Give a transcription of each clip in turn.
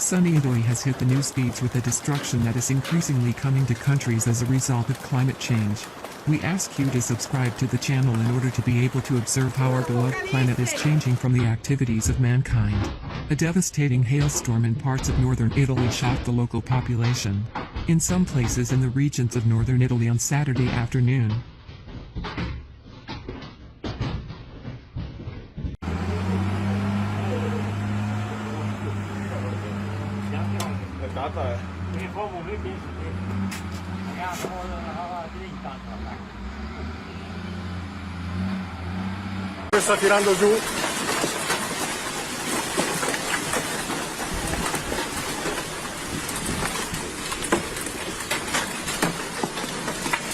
Sunny Italy has hit the news feeds with the destruction that is increasingly coming to countries as a result of climate change. We ask you to subscribe to the channel in order to be able to observe how our beloved planet is changing from the activities of mankind. A devastating hailstorm in parts of northern Italy shocked the local population. In some places in the regions of northern Italy on Saturday afternoon, sta tirando giù.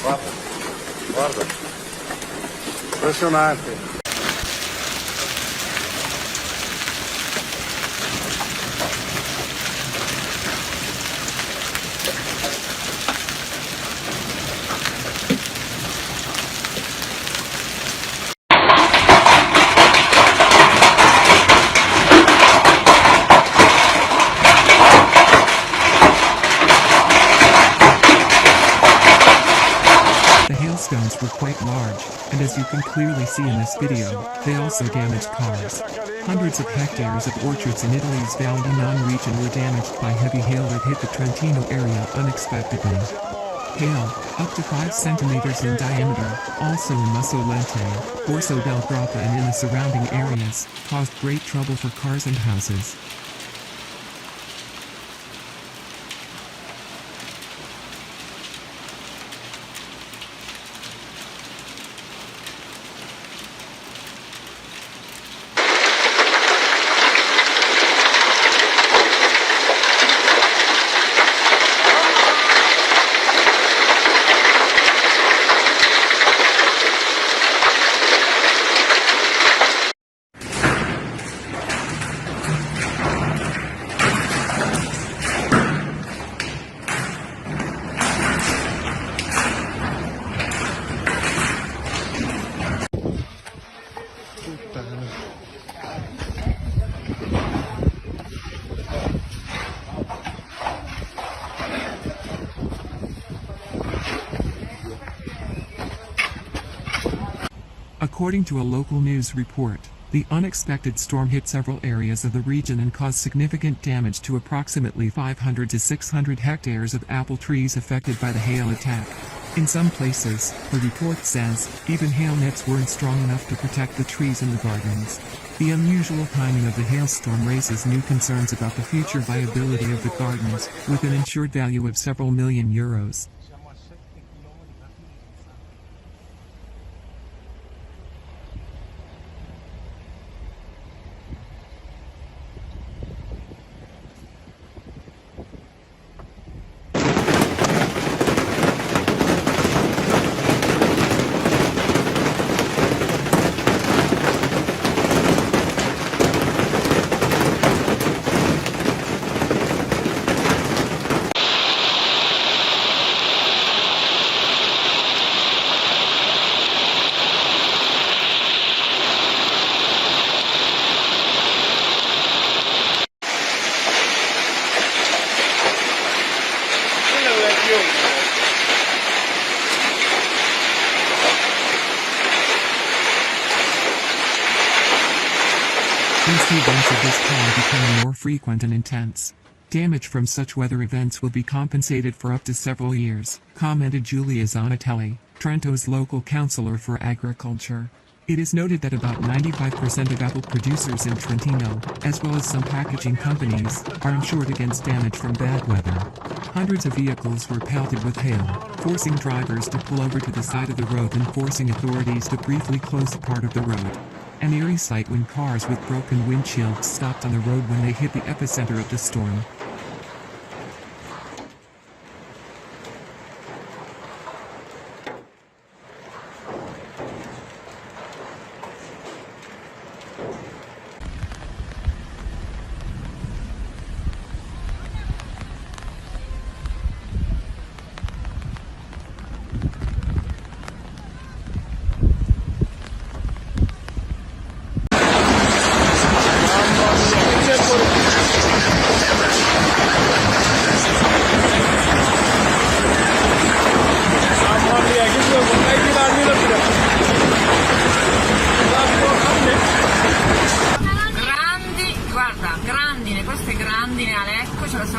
Guarda, guarda, impressionante. Hailstones were quite large, and as you can clearly see in this video, they also damaged cars. Hundreds of hectares of orchards in Italy's Val di Non region were damaged by heavy hail that hit the Trentino area unexpectedly. Hail, up to 5 centimeters in diameter, also in Mussolente, Borso del Grappa and in the surrounding areas, caused great trouble for cars and houses. According to a local news report, the unexpected storm hit several areas of the region and caused significant damage to approximately 500 to 600 hectares of apple trees affected by the hail attack. In some places, the report says, even hail nets weren't strong enough to protect the trees in the gardens. The unusual timing of the hailstorm raises new concerns about the future viability of the gardens, with an insured value of several million euros. We see events of this kind becoming more frequent and intense. Damage from such weather events will be compensated for up to several years, commented Giulia Zanatelli, Trento's local councillor for agriculture. It is noted that about 95% of apple producers in Trentino, as well as some packaging companies, are insured against damage from bad weather. Hundreds of vehicles were pelted with hail, forcing drivers to pull over to the side of the road and forcing authorities to briefly close part of the road. An eerie sight when cars with broken windshields stopped on the road when they hit the epicenter of the storm.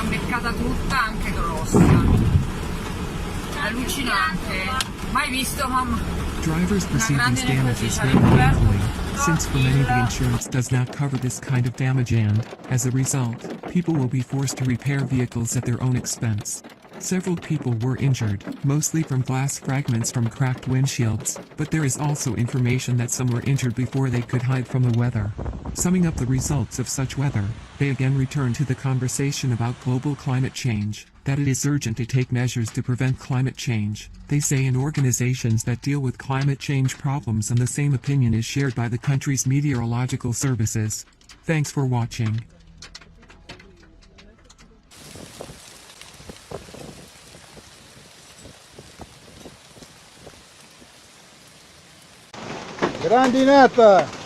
l'ha beccata tutta, anche grossa. Allucinante. Mai visto, mamma? Drivers perceive these damages very painfully, since for many the insurance does not cover this kind of damage and, as a result, people will be forced to repair vehicles at their own expense. Several people were injured, mostly from glass fragments from cracked windshields, but there is also information that some were injured before they could hide from the weather. Summing up the results of such weather, they again return to the conversation about global climate change, that it is urgent to take measures to prevent climate change. They say in organizations that deal with climate change problems, and the same opinion is shared by the country's meteorological services. Thanks for watching. Grandinata!